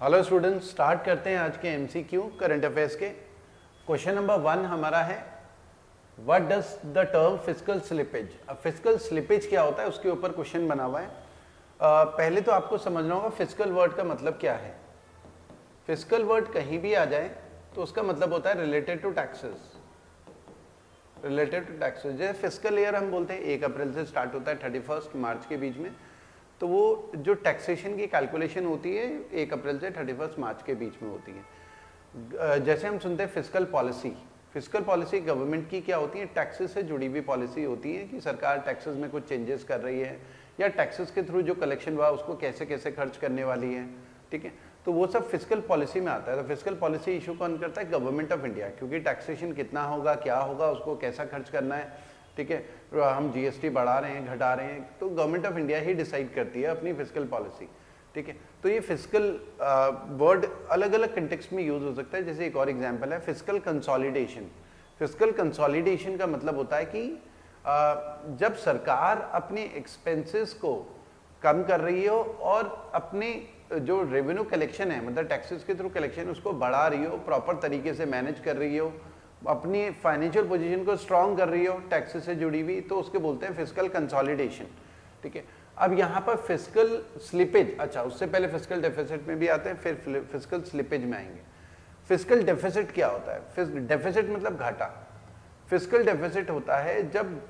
Hello students, start करते हैं आज के एमसीक्यू करंट अफेयर्स के। क्वेश्चन नंबर 1 हमारा है, what does the term fiscal slippage. अब फिस्कल स्लिपेज क्या होता है उसके ऊपर क्वेश्चन बना हुआ है। पहले तो आपको समझना होगा फिस्कल वर्ड का मतलब क्या है। फिस्कल वर्ड कहीं भी आ जाए तो उसका मतलब होता है related to taxes. Related to taxes, जैसे फिस्कल ईयर हम बोलते हैं 1 अप्रैल से स्टार्ट होता है 31 मार्च के बीच में, तो वो जो टैक्सेशन की कैलकुलेशन होती है 1 अप्रैल से 31 मार्च के बीच में होती है। जैसे हम सुनते हैं fiscal policy, fiscal policy government की क्या होती है, टैक्सेस से जुड़ी हुई पॉलिसी होती है कि सरकार टैक्सेस में कुछ चेंजेस कर रही है या टैक्सेस के थ्रू जो कलेक्शन हुआ उसको कैसे कैसे खर्च करने वाली है। ठीक है, तो वो सब फिस्कल पॉलिसी में आता है। तो फिस्कल पॉलिसी इशू कौन करता है? गवर्नमेंट ऑफ इंडिया, क्योंकि टैक्सेशन कितना होगा, क्या होगा, उसको कैसा खर्च करना है। ठीक है, हम जीएसटी बढ़ा रहे हैं, घटा रहे हैं, तो government of India he decide करती है अपनी फिस्कल पॉलिसी। ठीक है, तो ये फिस्कल वर्ड अलग अलग कंटेक्स्ट में यूज हो सकता है। जैसे एक और एग्जांपल है फिस्कल कंसोलिडेशन। फिस्कल कंसोलिडेशन का मतलब होता है कि जब सरकार अपने एक्सपेंसेस को कम कर रही हो और अपने जो रेवेन्यू कलेक्शन है, मतलब टैक्सेस के थ्रू कलेक्शन, उसको बढ़ा रही हो, प्रॉपर तरीके से मैनेज कर रही हो, अपनी फाइनेंशियल पोजीशन को स्ट्रांग कर रही हो टैक्सेस से जुड़ी हुई, तो उसके बोलते हैं फिस्कल कंसोलिडेशन। ठीक है, अब यहाँ पर फिस्कल स्लिपेज, अच्छा उससे पहले फिस्कल डेफिसिट में भी आते हैं, फिर फिस्कल स्लिपेज में आएंगे। फिस्कल डेफिसिट क्या होता है? डेफिसिट मतलब घाटा। फिस्कल डेफिसिट होता है जब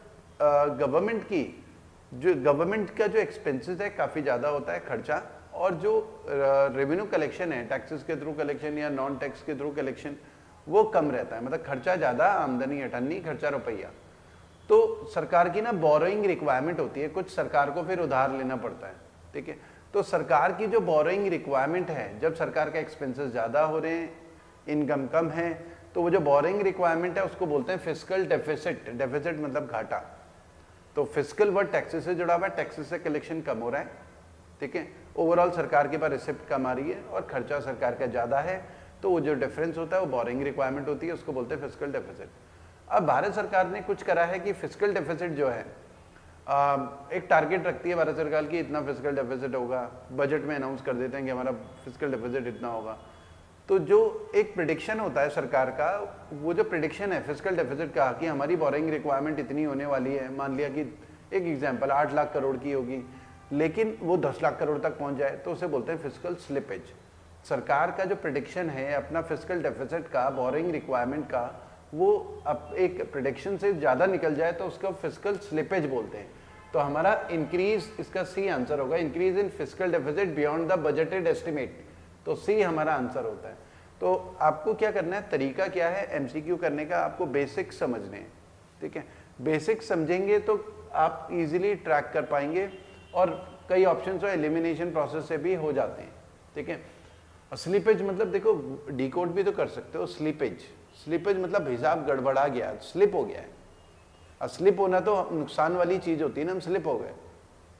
गवर्नमेंट का जो एक्सपेंसेस है काफ़ी ज़्यादा होता है खर्चा, और जो रेवेन्यू कलेक्शन है टैक्सेस के थ्रू कलेक्शन या नॉन टैक्स के थ्रू कलेक्शन वो कम रहता है। मतलब खर्चा ज़्यादा, आमदनी अठन्नी, खर्चा रुपया। तो सरकार की ना बोरोइंग रिक्वायरमेंट होती है, कुछ सरकार को फिर उधार लेना पड़ता है। ठीक है, तो सरकार की जो बोरोइंग रिक्वायरमेंट है, जब सरकार का एक्सपेंसेस ज़्यादा हो रहे हैं, इनकम कम है, तो वो जो बोरोइंग रिक्वायरमेंट है उसको बोलते हैं फिस्कल डेफिसिट। डेफिसिट मतलब घाटा। तो फिस्कल वर्ड टैक्सेस से जुड़ा हुआ है, टैक्सेस से कलेक्शन कम हो रहा है। ठीक है, ओवरऑल सरकार के पास रिसिप्ट कम आ रही है और खर्चा सरकार का ज़्यादा है, तो वो जो डिफरेंस होता है वो बोरिंग रिक्वायरमेंट होती है, उसको बोलते हैं फिस्कल डेफिसिट। अब भारत सरकार ने कुछ करा है कि फिस्कल डेफिसिट जो है एक टारगेट रखती है भारत सरकार की, इतना फिस्कल डेफिसिट होगा, बजट में अनाउंस कर देते हैं कि हमारा फिस्कल डेफिसिट इतना होगा। तो जो एक प्रिडिक्शन होता है सरकार का, वो जो प्रिडिक्शन है फिस्कल डेफिसिट का कि हमारी बोरिंग रिक्वायरमेंट इतनी होने वाली है, मान लिया कि एक एग्जाम्पल 8 लाख करोड़ की होगी, लेकिन वो 10 लाख करोड़ तक पहुंच जाए, तो उसे बोलते हैं फिस्कल स्लिपेज। सरकार का जो प्रिडिक्शन है अपना फिस्कल डेफिसिट का, बोरिंग रिक्वायरमेंट का, वो अब एक प्रिडिक्शन से ज़्यादा निकल जाए तो उसको फिस्कल स्लिपेज बोलते हैं। तो हमारा इंक्रीज, इसका सी आंसर होगा, increase in fiscal deficit beyond the budgeted estimate. तो सी हमारा आंसर होता है। तो आपको क्या करना है, तरीका क्या है एमसीक्यू करने का, आपको बेसिक समझने हैं। ठीक है, बेसिक समझेंगे तो आप इजीली ट्रैक कर पाएंगे, और कई ऑप्शन तो एलिमिनेशन प्रोसेस से भी हो जाते हैं। ठीक है, स्लीपेज मतलब देखो डिकोड भी तो कर सकते हो। स्लीपेज, स्लीपेज मतलब हिसाब गड़बड़ा गया, स्लिप हो गया है। स्लिप होना तो नुकसान वाली चीज होती है ना, हम स्लिप हो गए,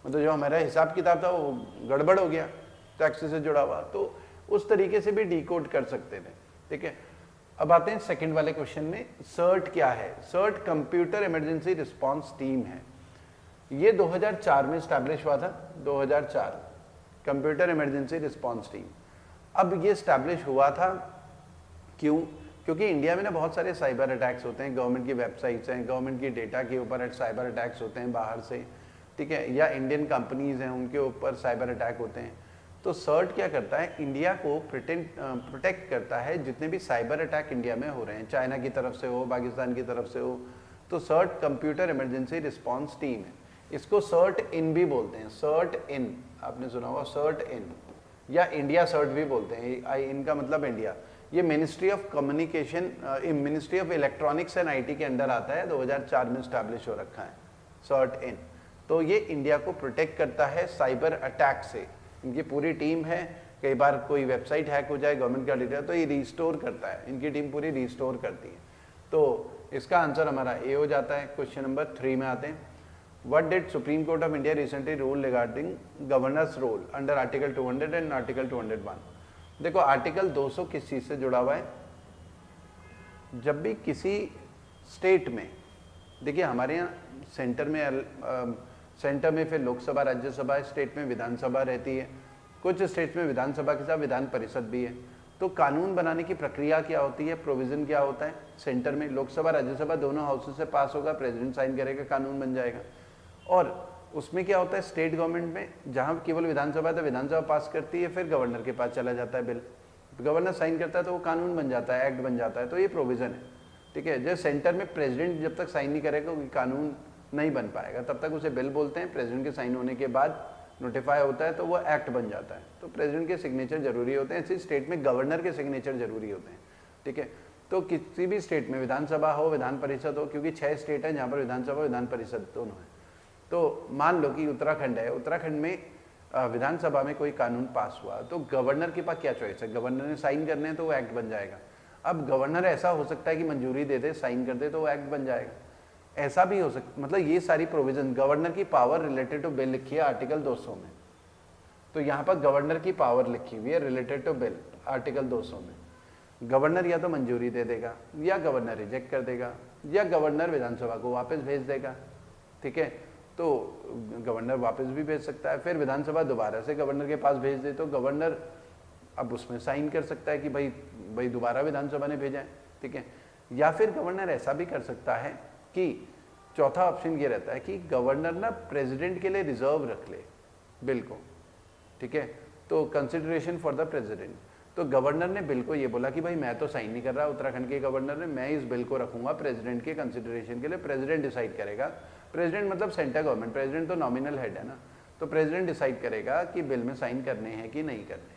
मतलब जो हमारा हिसाब किताब था वो गड़बड़ हो गया टैक्स से जुड़ा हुआ, तो उस तरीके से भी डिकोड कर सकते थे। ठीक है, अब आते हैं सेकंड वाले क्वेश्चन में। सर्ट क्या है? CERT computer emergency response team है। ये 2004 में स्टैब्लिश हुआ था, 2004 कंप्यूटर इमरजेंसी रिस्पॉन्स टीम। अब ये स्टैब्लिश हुआ था क्यों? क्योंकि इंडिया में ना बहुत सारे साइबर अटैक्स होते हैं, गवर्नमेंट की वेबसाइट्स हैं, गवर्नमेंट की डेटा के ऊपर साइबर अटैक्स होते हैं बाहर से। ठीक है, या इंडियन कंपनीज हैं उनके ऊपर साइबर अटैक होते हैं। तो सर्ट क्या करता है, इंडिया को प्रोटेक्ट करता है जितने भी साइबर अटैक इंडिया में हो रहे हैं, चाइना की तरफ से हो, पाकिस्तान की तरफ से हो। तो CERT computer emergency response team है। इसको सर्ट इन भी बोलते हैं, सर्ट इन, आपने सुना होगा सर्ट इन, या इंडिया सर्ट भी बोलते हैं। इनका मतलब इंडिया। ये ministry of communication, ministry of electronics and IT के अंडर आता है, 2004 में स्टैब्लिश हो रखा है सर्ट इन। तो ये इंडिया को प्रोटेक्ट करता है साइबर अटैक से। इनकी पूरी टीम है, कई बार कोई वेबसाइट हैक हो जाए गवर्नमेंट का डेटा, तो ये रिस्टोर करता है, इनकी टीम पूरी रिस्टोर करती है। तो इसका आंसर हमारा ए हो जाता है। क्वेश्चन नंबर 3 में आते हैं। What did Supreme Court of India recently rule regarding governor's role under Article 200 and Article 201? देखो आर्टिकल 200 किस चीज से जुड़ा हुआ है? जब भी किसी स्टेट में, देखिए हमारे यहाँ सेंटर में फिर लोकसभा राज्यसभा, स्टेट में विधानसभा रहती है, कुछ स्टेट्स में विधानसभा के साथ विधान परिषद भी है। तो कानून बनाने की प्रक्रिया क्या होती है, प्रोविजन क्या होता है, सेंटर में लोकसभा राज्यसभा दोनों हाउसेस से पास होगा, प्रेसिडेंट साइन करेगा, कानून बन जाएगा। और उसमें क्या होता है, स्टेट गवर्नमेंट में जहां केवल विधानसभा है तो विधानसभा पास करती है, फिर गवर्नर के पास चला जाता है बिल, गवर्नर साइन करता है तो वो कानून बन जाता है, एक्ट बन जाता है। तो ये प्रोविजन है, ठीक है। जैसे सेंटर में प्रेसिडेंट जब तक साइन नहीं करेगा कोई कानून नहीं बन पाएगा, तब तक उसे बिल बोलते हैं। प्रेसिडेंट के साइन होने के बाद नोटिफाई होता है तो वो एक्ट बन जाता है। तो प्रेसिडेंट के सिग्नेचर जरूरी होते हैं, इसी स्टेट में गवर्नर के सिग्नेचर जरूरी होते हैं, ठीक है। तो किसी भी स्टेट में विधानसभा हो विधान परिषद हो, क्योंकि 6 स्टेट है जहाँ पर विधानसभा विधान परिषद दोनों है। तो मान लो कि उत्तराखंड है, उत्तराखंड में विधानसभा में कोई कानून पास हुआ तो गवर्नर के पास क्या चॉइस है, गवर्नर ने साइन करने हैं तो वो एक्ट बन जाएगा। अब गवर्नर ऐसा हो सकता है कि मंजूरी दे दे, साइन कर दे तो वो एक्ट बन जाएगा, ऐसा भी हो सकता, मतलब ये सारी प्रोविजन। गवर्नर की पावर रिलेटेड टू बिल लिखी है आर्टिकल 200 में, तो यहाँ पर गवर्नर की पावर लिखी हुई है रिलेटेड टू बिल आर्टिकल 200 में। गवर्नर या तो मंजूरी दे देगा, या गवर्नर रिजेक्ट कर देगा, या गवर्नर विधानसभा को वापस भेज देगा, ठीक है। तो गवर्नर वापस भी भेज सकता है, फिर विधानसभा दोबारा से गवर्नर के पास भेज दे तो गवर्नर अब उसमें साइन कर सकता है कि भाई दोबारा विधानसभा ने भेजा है, ठीक है। या फिर गवर्नर ऐसा भी कर सकता है कि चौथा ऑप्शन ये रहता है कि गवर्नर ना प्रेसिडेंट के लिए रिजर्व रख ले बिल को, ठीक है। तो कंसिडरेशन फॉर द प्रेसिडेंट, तो गवर्नर ने बिल को ये बोला कि भाई मैं तो साइन नहीं कर रहा, उत्तराखंड के गवर्नर ने, मैं इस बिल को रखूंगा प्रेसिडेंट के कंसिडरेशन के लिए, प्रेसिडेंट डिसाइड करेगा। प्रेसिडेंट मतलब सेंटर गवर्नमेंट, प्रेसिडेंट तो नॉमिनल हेड है ना, तो प्रेसिडेंट डिसाइड करेगा कि बिल में साइन करने हैं कि नहीं करने,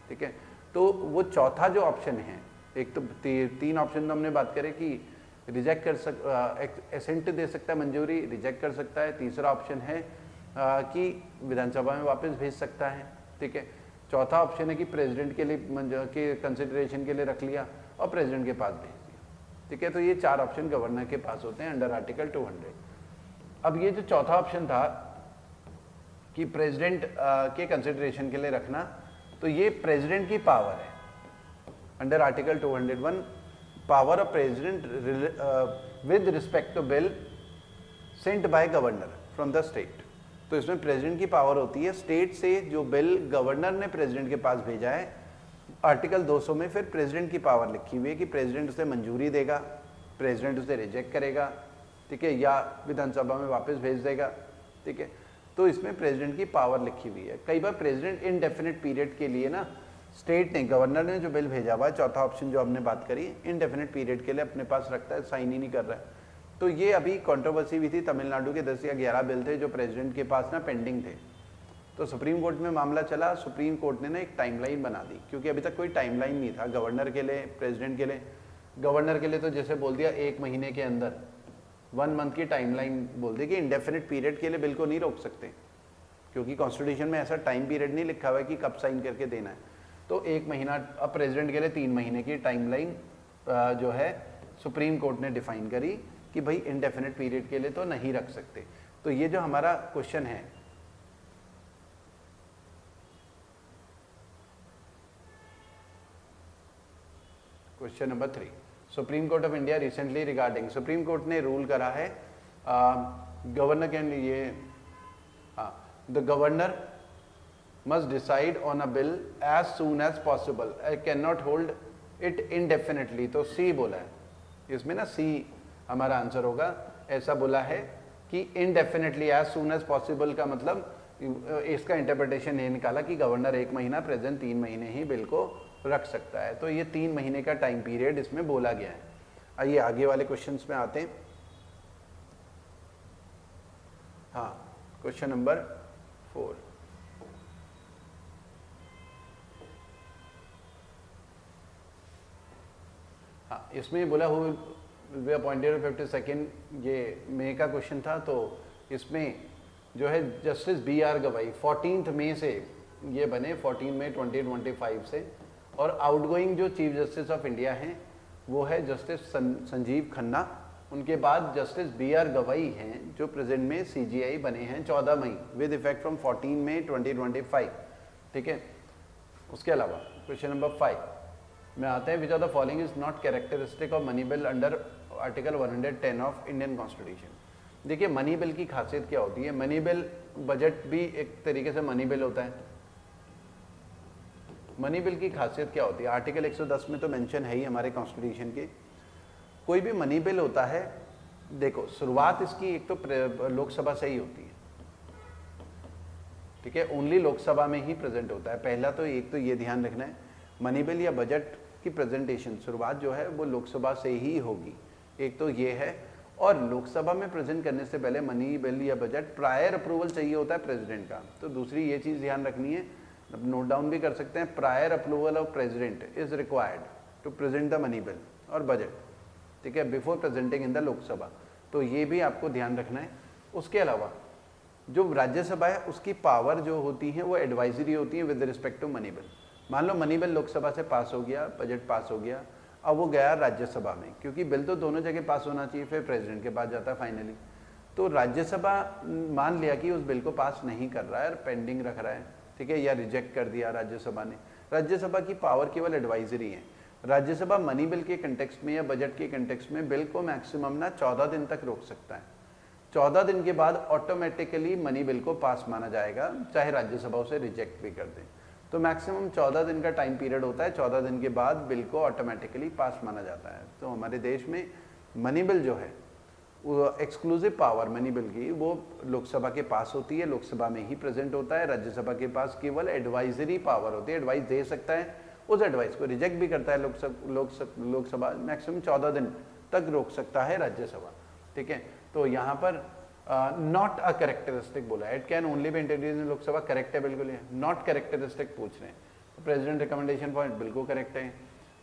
ठीक है। तो वो चौथा जो ऑप्शन है, एक तो 3 ऑप्शन तो हमने बात करें कि रिजेक्ट कर एसेंट दे सकता है, मंजूरी, रिजेक्ट कर सकता है। तीसरा ऑप्शन है कि विधानसभा में वापस भेज सकता है, ठीक है। चौथा ऑप्शन है कि प्रेसिडेंट के लिए कंसिडरेशन के लिए रख लिया और प्रेसिडेंट के पास भेज दिया, ठीक है। तो ये 4 ऑप्शन गवर्नर के पास होते हैं अंडर आर्टिकल 200। अब ये जो चौथा ऑप्शन था कि प्रेसिडेंट के कंसिडरेशन के लिए रखना, तो ये प्रेसिडेंट की पावर है under article 201, power of president with respect to bill sent by governor from the state. तो इसमें प्रेसिडेंट की पावर होती है, स्टेट से जो बिल गवर्नर ने प्रेसिडेंट के पास भेजा है, आर्टिकल 200 में फिर प्रेसिडेंट की पावर लिखी हुई है कि प्रेसिडेंट उसे मंजूरी देगा, प्रेसिडेंट उसे रिजेक्ट करेगा, ठीक है, या विधानसभा में वापस भेज देगा, ठीक है। तो इसमें प्रेसिडेंट की पावर लिखी हुई है। कई बार प्रेसिडेंट इनडेफिनेट पीरियड के लिए ना, स्टेट ने, गवर्नर ने जो बिल भेजा हुआ है, चौथा ऑप्शन जो हमने बात करी, इनडेफिनेट पीरियड के लिए अपने पास रखता है, साइन ही नहीं कर रहा है। तो ये अभी कंट्रोवर्सी भी थी, तमिलनाडु के 10 या 11 बिल थे जो प्रेसिडेंट के पास ना पेंडिंग थे, तो सुप्रीम कोर्ट में मामला चला। सुप्रीम कोर्ट ने ना एक टाइमलाइन बना दी, क्योंकि अभी तक कोई टाइमलाइन नहीं था गवर्नर के लिए, प्रेसिडेंट के लिए। गवर्नर के लिए तो जैसे बोल दिया 1 महीने के अंदर, 1 मंथ की टाइमलाइन बोल दी कि इंडेफिनिट पीरियड के लिए बिल को नहीं रोक सकते, क्योंकि कॉन्स्टिट्यूशन में ऐसा टाइम पीरियड नहीं लिखा हुआ है कि कब साइन करके देना है। तो 1 महीना, अब प्रेसिडेंट के लिए 3 महीने की टाइमलाइन जो है सुप्रीम कोर्ट ने डिफाइन करी कि भाई इंडेफिनिट पीरियड के लिए तो नहीं रख सकते। तो ये जो हमारा क्वेश्चन है, question number 3, supreme court of India recently regarding, supreme court ने रूल करा है गवर्नर कैन, ये the governor must decide on a bill as soon as possible, I cannot hold it indefinitely। तो C बोला है इसमें ना, C हमारा आंसर होगा। ऐसा बोला है कि indefinitely as soon as possible का मतलब इसका इंटरप्रिटेशन ये निकाला कि गवर्नर 1 महीना, प्रेसिडेंट 3 महीने ही बिल को रख सकता है। तो ये 3 महीने का टाइम पीरियड इसमें बोला गया है। आइए आगे वाले क्वेश्चंस में आते हैं। हाँ, क्वेश्चन नंबर 4, हाँ, इसमें बोला हु वे अपॉइंटेड 52nd, ये मई का क्वेश्चन था। तो इसमें जो है जस्टिस BR गवाई 14 मई से ये बने, 14 मई 2025 से। और आउटगोइंग जो चीफ जस्टिस ऑफ इंडिया हैं वो है जस्टिस संजीव खन्ना। उनके बाद जस्टिस BR गवाई हैं जो प्रेजेंट में CJI बने हैं 14 मई विद इफेक्ट फ्रॉम 14 मई 2025, ठीक है। उसके अलावा क्वेश्चन नंबर 5 में आते हैं, विच of the following is not characteristic of money bill under article 110 of Indian constitution. देखिए मनी बिल की खासियत क्या होती है, मनी बिल बजट भी एक तरीके से मनी बिल होता है, मनी बिल की खासियत क्या होती है? आर्टिकल 110 में तो मेंशन है ही हमारे कॉन्स्टिट्यूशन के। कोई भी मनी बिल होता है, देखो शुरुआत इसकी एक तो लोकसभा से ही होती है, ठीक है, ओनली लोकसभा में ही प्रेजेंट होता है। पहला तो एक तो ये ध्यान रखना है, मनी बिल या बजट की प्रेजेंटेशन शुरुआत जो है वो लोकसभा से ही होगी, एक तो ये है। और लोकसभा में प्रेजेंट करने से पहले मनी बिल या बजट प्रायर अप्रूवल चाहिए होता है प्रेसिडेंट का। तो दूसरी ये चीज़ ध्यान रखनी है, नोट डाउन भी कर सकते हैं, prior approval of president is required to present the money bill और बजट, ठीक है, before presenting in the Lok Sabha. तो ये भी आपको ध्यान रखना है। उसके अलावा जो राज्यसभा है उसकी पावर जो होती है वो एडवाइजरी होती है with respect to money bill. मान लो मनी बिल लोकसभा से पास हो गया, बजट पास हो गया, अब वो गया राज्यसभा में, क्योंकि बिल तो दोनों जगह पास होना चाहिए, फिर प्रेसिडेंट के पास जाता है फाइनली। तो राज्यसभा मान लिया कि उस बिल को पास नहीं कर रहा है और पेंडिंग रख रहा है, ठीक है, या रिजेक्ट कर दिया राज्यसभा ने। राज्यसभा की पावर केवल एडवाइजरी है। राज्यसभा मनी बिल के कंटेक्स्ट में या बजट के कंटेक्स्ट में बिल को मैक्सिमम ना 14 दिन तक रोक सकता है। 14 दिन के बाद ऑटोमेटिकली मनी बिल को पास माना जाएगा, चाहे राज्यसभा उसे रिजेक्ट भी कर दे। तो मैक्सिमम 14 दिन का टाइम पीरियड होता है, 14 दिन के बाद बिल को ऑटोमेटिकली पास माना जाता है। तो हमारे देश में मनी बिल जो है वो एक्सक्लूसिव पावर मनी बिल की वो लोकसभा के पास होती है, लोकसभा में ही प्रेजेंट होता है। राज्यसभा के पास केवल एडवाइजरी पावर होती है, एडवाइस दे सकता है, उस एडवाइस को रिजेक्ट भी करता है लोकसभा मैक्सिमम 14 दिन तक रोक सकता है राज्यसभा, ठीक है। तो यहाँ पर नॉट अ कैरेक्टरिस्टिक बोला है, it can only be introduced in Lok Sabha, correct है बिल्कुल, है नॉट कैरेक्टरिस्टिक पूछ रहे हैं। प्रेसिडेंट रिकमेंडेशन पॉइंट बिल्कुल करेक्ट है।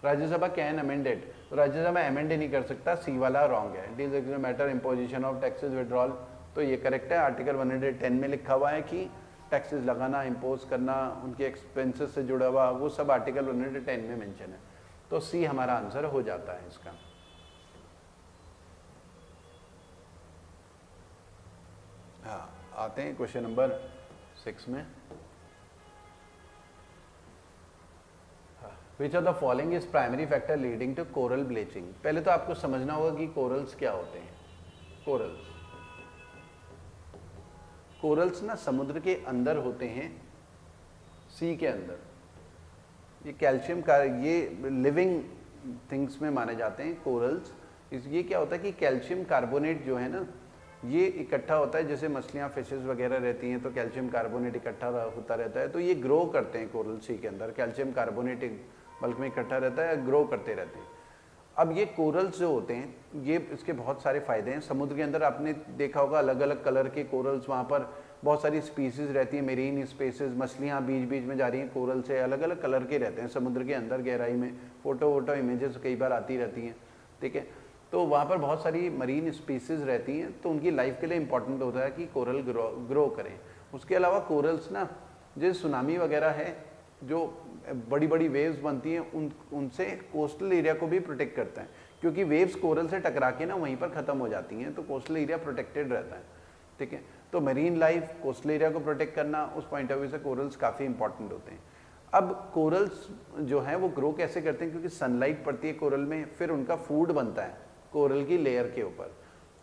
राज्यसभा कैन अमेंडेड, तो राज्यसभा अमेंड ही नहीं कर सकता, सी वाला रॉन्ग है। Deals with matter imposition of taxes withdrawal, तो ये करेक्ट है। आर्टिकल 110 में लिखा हुआ है कि टैक्सेस लगाना, इम्पोज करना, उनके एक्सपेंसेस से जुड़ा हुआ, वो सब आर्टिकल 110 में मेंशन है। तो सी हमारा आंसर हो जाता है इसका। हाँ, आते हैं क्वेश्चन नंबर 6 में। Which of the following is primary factor leading to coral bleaching. पहले तो आपको समझना होगा कि कोरल्स क्या होते हैं। कोरल्स ना समुद्र के अंदर होते हैं, सी के अंदर। ये कैल्शियम का, ये लिविंग थिंग्स में माने जाते हैं कोरल्स। ये क्या होता है कि कैल्शियम कार्बोनेट जो है ना, ये इकट्ठा होता है, जैसे मछलियाँ फिशेस वगैरह रहती हैं तो कैल्शियम कार्बोनेट इकट्ठा होता रहता है, तो ये ग्रो करते हैं कोरल सी के अंदर। कैल्शियम कार्बोनेट बल्क में इकट्ठा रहता है, ग्रो करते रहते हैं। अब ये कोरल्स जो होते हैं, ये इसके बहुत सारे फायदे हैं। समुद्र के अंदर आपने देखा होगा अलग अलग कलर के कोरल्स, वहाँ पर बहुत सारी स्पीसीज रहती हैं, मेरीन स्पेसीज, मछलियाँ बीच बीच में जा रही हैं कोरल से, अलग अलग कलर के रहते हैं समुद्र के अंदर गहराई में। फोटो इमेजेस कई बार आती रहती हैं, ठीक है। तो वहाँ पर बहुत सारी मरीन स्पीसीज रहती हैं, तो उनकी लाइफ के लिए इंपॉर्टेंट होता है कि कोरल ग्रो करें। उसके अलावा कोरल्स ना, जैसे सुनामी वगैरह है, जो बड़ी बड़ी वेव्स बनती हैं, उनसे कोस्टल एरिया को भी प्रोटेक्ट करता है, क्योंकि वेव्स कोरल से टकरा के ना वहीं पर ख़त्म हो जाती हैं, तो कोस्टल एरिया प्रोटेक्टेड रहता है, ठीक है। तो मरीन लाइफ, कोस्टल एरिया को प्रोटेक्ट करना, उस पॉइंट ऑफ व्यू से कोरल्स काफ़ी इंपॉर्टेंट होते हैं। अब कोरल्स जो हैं वो ग्रो कैसे करते हैं, क्योंकि सनलाइट पड़ती है कोरल में, फिर उनका फूड बनता है कोरल की लेयर के ऊपर,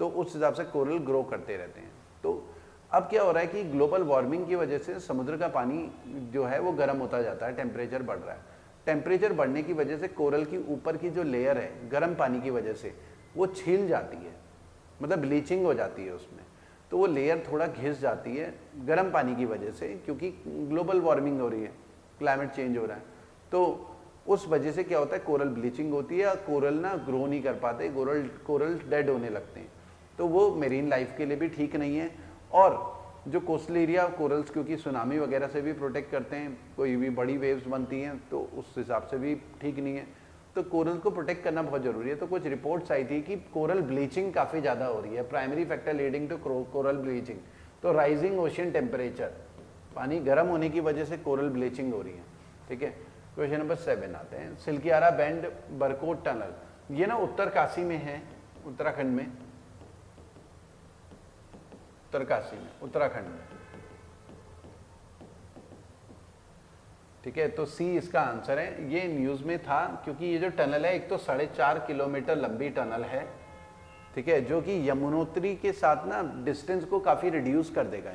तो उस हिसाब से कोरल ग्रो करते रहते हैं। तो अब क्या हो रहा है कि ग्लोबल वार्मिंग की वजह से समुद्र का पानी जो है वो गर्म होता जाता है, टेम्परेचर बढ़ रहा है। टेम्परेचर बढ़ने की वजह से कोरल की ऊपर की जो लेयर है गर्म पानी की वजह से वो छील जाती है, मतलब ब्लीचिंग हो जाती है उसमें, तो वो लेयर थोड़ा घिस जाती है गर्म पानी की वजह से, क्योंकि ग्लोबल वार्मिंग हो रही है, क्लाइमेट चेंज हो रहा है। तो उस वजह से क्या होता है, कोरल ब्लीचिंग होती है, कोरल ना ग्रो नहीं कर पाते, कोरल डेड होने लगते हैं। तो वो मेरीन लाइफ के लिए भी ठीक नहीं है। और जो कोस्टल एरिया कोरल्स क्योंकि सुनामी वगैरह से भी प्रोटेक्ट करते हैं, कोई भी बड़ी वेव्स बनती हैं तो उस हिसाब से भी ठीक नहीं है। तो कोरल को प्रोटेक्ट करना बहुत जरूरी है। तो कुछ रिपोर्ट्स आई थी कि कोरल ब्लीचिंग काफ़ी ज़्यादा हो रही है, primary factor leading to coral bleaching. तो राइजिंग ओशियन टेम्परेचर, पानी गर्म होने की वजह से कोरल ब्लीचिंग हो रही है, ठीक है। क्वेश्चन नंबर 7 आते हैं। सिल्कियारा बैंड बरकोट टनल, ये ना उत्तरकाशी में है, उत्तराखंड में, उत्तरकाशी में, उत्तराखंड में, ठीक है। तो सी इसका आंसर है। ये न्यूज़ में था क्योंकि ये जो टनल है, एक तो 4.5 किलोमीटर लंबी टनल है, ठीक है, जो कि यमुनोत्री के साथ ना डिस्टेंस को काफ़ी रिड्यूस कर देगा,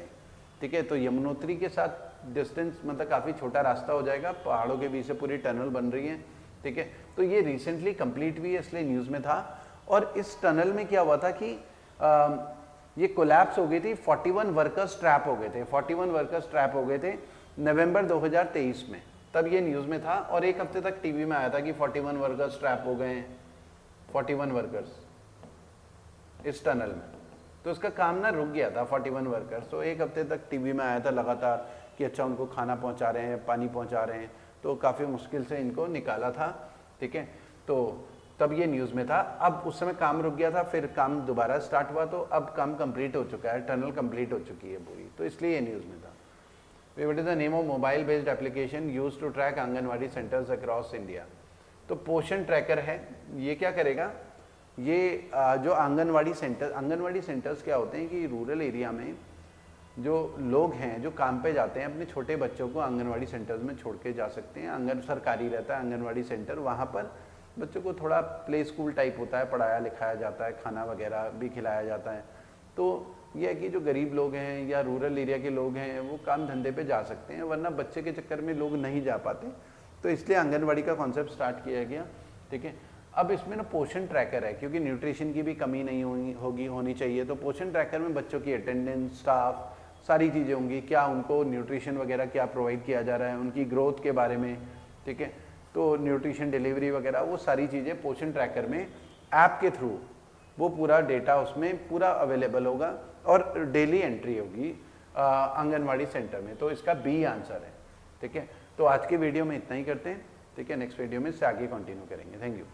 ठीक है। तो यमुनोत्री के साथ डिस्टेंस मतलब काफ़ी छोटा रास्ता हो जाएगा, पहाड़ों के बीच से पूरी टनल बन रही है, ठीक है। तो ये रिसेंटली कंप्लीट हुई है, इसलिए न्यूज़ में था। और इस टनल में क्या हुआ था कि ये कोलैप्स हो गई थी, 41 वर्कर्स ट्रैप हो गए थे, 41 वर्कर्स ट्रैप हो गए थे नवंबर 2023 में, तब ये न्यूज़ में था। और एक हफ्ते तक टीवी में आया था कि 41 वर्कर्स ट्रैप हो गए हैं, 41 वर्कर्स इस टनल में। तो उसका काम ना रुक गया था 41 वर्कर्स। तो एक हफ्ते तक टीवी में आया था लगातार कि अच्छा उनको खाना पहुंचा रहे हैं, पानी पहुंचा रहे हैं, तो काफ़ी मुश्किल से इनको निकाला था, ठीक है। तो तब ये न्यूज़ में था। अब उस समय काम रुक गया था, फिर काम दोबारा स्टार्ट हुआ, तो अब काम कंप्लीट हो चुका है, टनल कंप्लीट हो चुकी है पूरी, तो इसलिए ये न्यूज़ में था। What is the name of mobile based application use to track anganwadi centres across India? तो पोषण ट्रैकर है, ये क्या करेगा, ये जो आंगनवाड़ी सेंटर्स क्या होते हैं कि रूरल एरिया में जो लोग हैं जो काम पे जाते हैं अपने छोटे बच्चों को आंगनवाड़ी सेंटर्स में छोड़ के जा सकते हैं। सरकारी रहता है आंगनवाड़ी सेंटर, वहाँ पर बच्चों को थोड़ा प्ले स्कूल टाइप होता है, पढ़ाया लिखाया जाता है, खाना वगैरह भी खिलाया जाता है। तो यह है कि जो गरीब लोग हैं या रूरल एरिया के लोग हैं वो काम धंधे पे जा सकते हैं, वरना बच्चे के चक्कर में लोग नहीं जा पाते, तो इसलिए आंगनवाड़ी का कॉन्सेप्ट स्टार्ट किया गया, ठीक है। अब इसमें ना पोषण ट्रैकर है, क्योंकि न्यूट्रिशन की भी कमी नहीं होनी चाहिए, तो पोषण ट्रैकर में बच्चों की अटेंडेंस, स्टाफ, सारी चीज़ें होंगी, क्या उनको न्यूट्रिशन वगैरह क्या प्रोवाइड किया जा रहा है, उनकी ग्रोथ के बारे में, ठीक है। तो न्यूट्रिशन डिलीवरी वगैरह वो सारी चीज़ें पोषण ट्रैकर में ऐप के थ्रू वो पूरा डेटा उसमें पूरा अवेलेबल होगा और डेली एंट्री होगी आंगनवाड़ी सेंटर में। तो इसका बी आंसर है, ठीक है। तो आज के वीडियो में इतना ही करते हैं, ठीक है। नेक्स्ट वीडियो में इससे आगे कंटिन्यू करेंगे। Thank you.